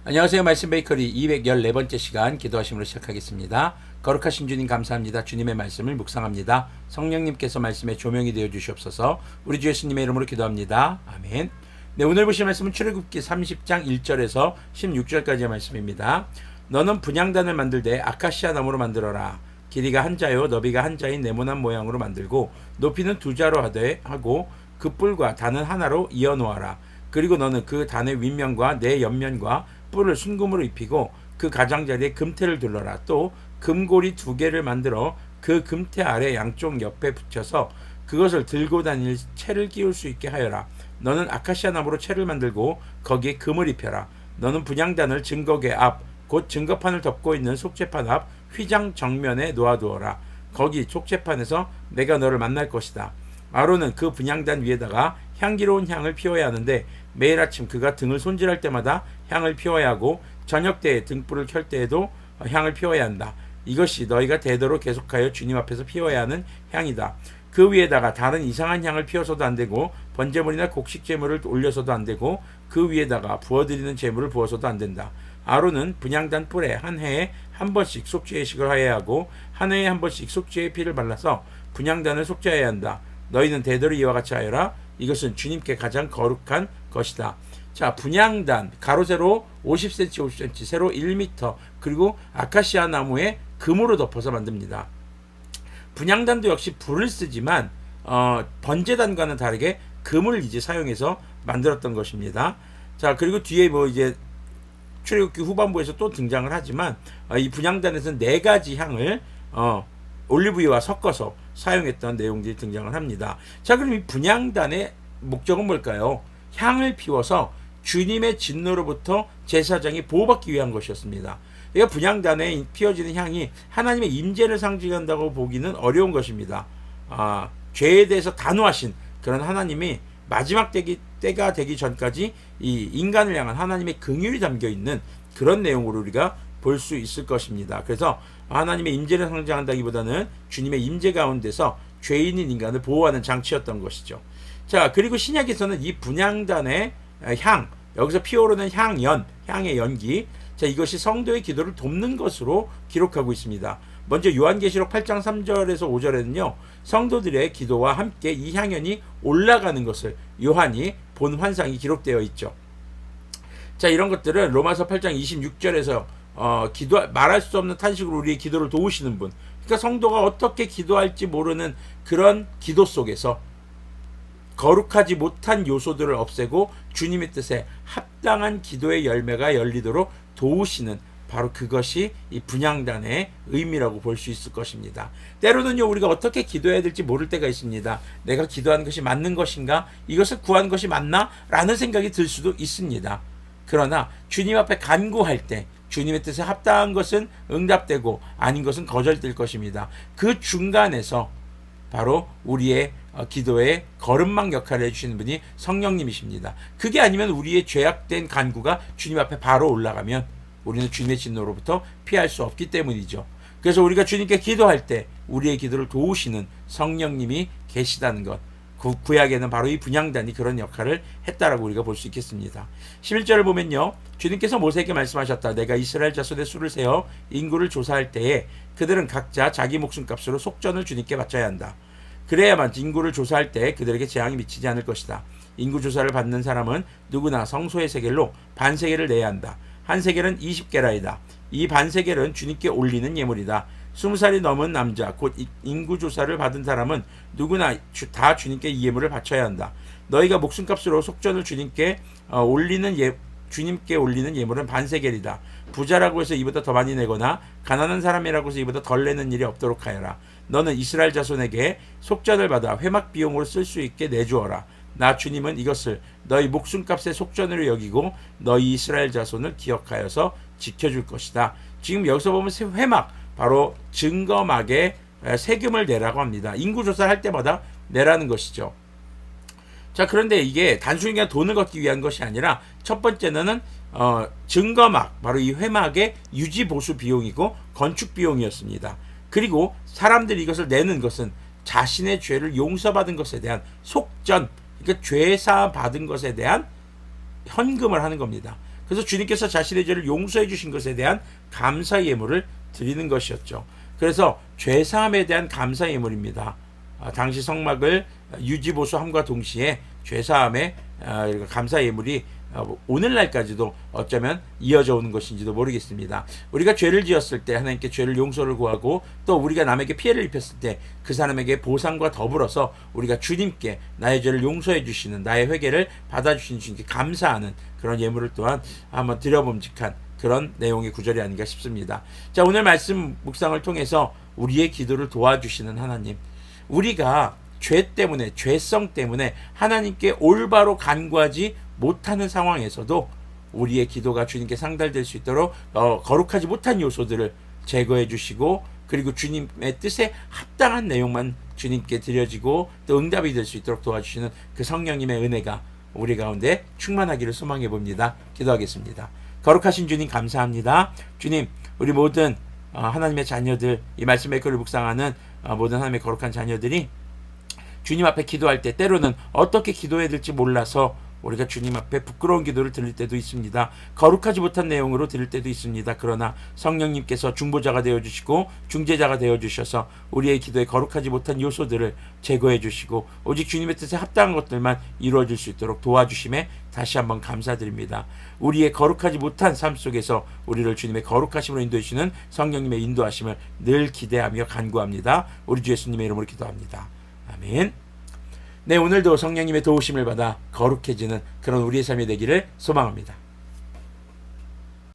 안녕하세요. 말씀 베이커리 214번째 시간 기도하심으로 시작하겠습니다. 거룩하신 주님 감사합니다. 주님의 말씀을 묵상합니다. 성령님께서 말씀의 조명이 되어 주시옵소서. 우리 주 예수님의 이름으로 기도합니다. 아멘. 네, 오늘 보실 말씀은 출애굽기 30장 1절에서 16절까지의 말씀입니다. 너는 분향단을 만들되 아카시아 나무로 만들어라. 길이가 한 자요 너비가 한 자인 네모난 모양으로 만들고 높이는 두 자로 하고 그 뿔과 단은 하나로 이어 놓아라. 그리고 너는 그 단의 윗면과 네 옆면과 뿔을 순금으로 입히고 그 가장자리에 금태를 둘러라. 또 금고리 2개를 만들어 그 금태 아래 양쪽 옆에 붙여서 그것을 들고 다닐 채를 끼울 수 있게 하여라. 너는 아카시아 나무로 채를 만들고 거기에 금을 입혀라. 너는 분향단을 증거궤 앞 곧 증거판을 덮고 있는 속죄판 앞 휘장 정면에 놓아두어라. 거기 속죄판에서 내가 너를 만날 것이다. 아론은 그 분향단 위에다가 향기로운 향을 피워야 하는데 매일 아침 그가 등을 손질할 때마다 향을 피워야 하고 저녁 때에 등불을 켤 때에도 향을 피워야 한다. 이것이 너희가 대대로 계속하여 주님 앞에서 피워야 하는 향이다. 그 위에다가 다른 이상한 향을 피워서도 안 되고 번제물이나 곡식 제물을 올려서도 안 되고 그 위에다가 부어드리는 제물을 부어서도 안 된다. 아론은 분향단 뿔에 한 해에 한 번씩 속죄의식을 하여야 하고 한 해에 한 번씩 속죄의 피를 발라서 분향단을 속죄해야 한다. 너희는 대대로 이와 같이 하여라. 이것은 주님께 가장 거룩한 것이다. 자, 분향단 가로 세로 50cm 50cm 세로 1m 그리고 아카시아 나무에 금으로 덮어서 만듭니다. 분향단도 역시 불을 쓰지만 번제단과는 다르게 금을 이제 사용해서 만들었던 것입니다. 자, 그리고 뒤에 이제 출애굽기 후반부에서 또 등장을 하지만 이 분향단에서는 4가지 향을 올리브유와 섞어서 사용했던 내용들이 등장을 합니다. 자, 그럼 이 분향단의 목적은 뭘까요? 향을 피워서 주님의 진노로부터 제사장이 보호받기 위한 것이었습니다. 그러니까 분향단에 피워지는 향이 하나님의 임재를 상징한다고 보기는 어려운 것입니다. 죄에 대해서 단호하신 그런 하나님이 마지막 때가 되기 전까지 이 인간을 향한 하나님의 긍휼이 담겨 있는 그런 내용으로 우리가 볼 수 있을 것입니다. 그래서 하나님의 임재를 상징한다기보다는 주님의 임재 가운데서 죄인인 인간을 보호하는 장치였던 것이죠. 자, 그리고 신약에서는 이 분향단의 향, 여기서 피어오르는 향의 연기, 자, 이것이 성도의 기도를 돕는 것으로 기록하고 있습니다. 먼저 요한계시록 8장 3절에서 5절에는요, 성도들의 기도와 함께 이 향연이 올라가는 것을 요한이 본 환상이 기록되어 있죠. 자, 이런 것들은 로마서 8장 26절에서 말할 수 없는 탄식으로 우리의 기도를 도우시는 분, 그러니까 성도가 어떻게 기도할지 모르는 그런 기도 속에서 거룩하지 못한 요소들을 없애고 주님의 뜻에 합당한 기도의 열매가 열리도록 도우시는 바로 그것이 이 분향단의 의미라고 볼 수 있을 것입니다. 때로는요, 우리가 어떻게 기도해야 될지 모를 때가 있습니다. 내가 기도하는 것이 맞는 것인가? 이것을 구한 것이 맞나? 라는 생각이 들 수도 있습니다. 그러나 주님 앞에 간구할 때 주님의 뜻에 합당한 것은 응답되고 아닌 것은 거절될 것입니다. 그 중간에서 바로 우리의 기도의 거름망 역할을 해주시는 분이 성령님이십니다. 그게 아니면 우리의 죄악된 간구가 주님 앞에 바로 올라가면 우리는 주님의 진노로부터 피할 수 없기 때문이죠. 그래서 우리가 주님께 기도할 때 우리의 기도를 도우시는 성령님이 계시다는 것, 구약에는 바로 이 분향단이 그런 역할을 했다라고 우리가 볼 수 있겠습니다. 11절을 보면요, 주님께서 모세에게 말씀하셨다. 내가 이스라엘 자손의 수를 세어 인구를 조사할 때에 그들은 각자 자기 목숨값으로 속전을 주님께 바쳐야 한다. 그래야만 인구를 조사할 때 그들에게 재앙이 미치지 않을 것이다. 인구 조사를 받는 사람은 누구나 성소의 세겔로 반세겔을 내야 한다. 한 세겔은 20게라이다. 이 반세겔은 주님께 올리는 예물이다. 20살이 넘은 남자 곧 인구조사를 받은 사람은 누구나 다 주님께 이 예물을 바쳐야 한다. 너희가 목숨값으로 속전을 주님께 올리는 예물은 반세겔이다. 부자라고 해서 이보다 더 많이 내거나 가난한 사람이라고 해서 이보다 덜 내는 일이 없도록 하여라. 너는 이스라엘 자손에게 속전을 받아 회막 비용으로 쓸 수 있게 내주어라. 나 주님은 이것을 너희 목숨값의 속전으로 여기고 너희 이스라엘 자손을 기억하여서 지켜줄 것이다. 지금 여기서 보면 회막, 바로 증거막에 세금을 내라고 합니다. 인구조사를 할 때마다 내라는 것이죠. 자, 그런데 이게 단순히 그냥 돈을 걷기 위한 것이 아니라 첫 번째는 증거막, 바로 이 회막의 유지 보수 비용이고 건축 비용이었습니다. 그리고 사람들이 이것을 내는 것은 자신의 죄를 용서받은 것에 대한 속전, 그러니까 죄사 받은 것에 대한 현금을 하는 겁니다. 그래서 주님께서 자신의 죄를 용서해 주신 것에 대한 감사 예물을 드리는 것이었죠. 그래서 죄사함에 대한 감사 예물입니다. 당시 성막을 유지보수함과 동시에 죄사함의 감사 예물이 오늘날까지도 어쩌면 이어져 오는 것인지도 모르겠습니다. 우리가 죄를 지었을 때 하나님께 죄를 용서를 구하고 또 우리가 남에게 피해를 입혔을 때 그 사람에게 보상과 더불어서 우리가 주님께 나의 죄를 용서해 주시는, 나의 회개를 받아주시는 주님께 감사하는 그런 예물을 또한 한번 드려봄직한 그런 내용의 구절이 아닌가 싶습니다. 자, 오늘 말씀 묵상을 통해서 우리의 기도를 도와주시는 하나님, 우리가 죄 때문에, 죄성 때문에 하나님께 올바로 간구하지 못하는 상황에서도 우리의 기도가 주님께 상달될 수 있도록 거룩하지 못한 요소들을 제거해 주시고, 그리고 주님의 뜻에 합당한 내용만 주님께 드려지고 또 응답이 될 수 있도록 도와주시는 그 성령님의 은혜가 우리 가운데 충만하기를 소망해 봅니다. 기도하겠습니다. 거룩하신 주님, 감사합니다. 주님, 우리 모든 하나님의 자녀들, 이 말씀의 글을 묵상하는 모든 하나님의 거룩한 자녀들이 주님 앞에 기도할 때 때로는 어떻게 기도해야 될지 몰라서 우리가 주님 앞에 부끄러운 기도를 드릴 때도 있습니다. 거룩하지 못한 내용으로 드릴 때도 있습니다. 그러나 성령님께서 중보자가 되어주시고 중재자가 되어주셔서 우리의 기도에 거룩하지 못한 요소들을 제거해 주시고 오직 주님의 뜻에 합당한 것들만 이루어질 수 있도록 도와주심에 다시 한번 감사드립니다. 우리의 거룩하지 못한 삶 속에서 우리를 주님의 거룩하심으로 인도해 주시는 성령님의 인도하심을 늘 기대하며 간구합니다. 우리 주 예수님의 이름으로 기도합니다. 아멘. 네, 오늘도 성령님의 도우심을 받아 거룩해지는 그런 우리의 삶이 되기를 소망합니다.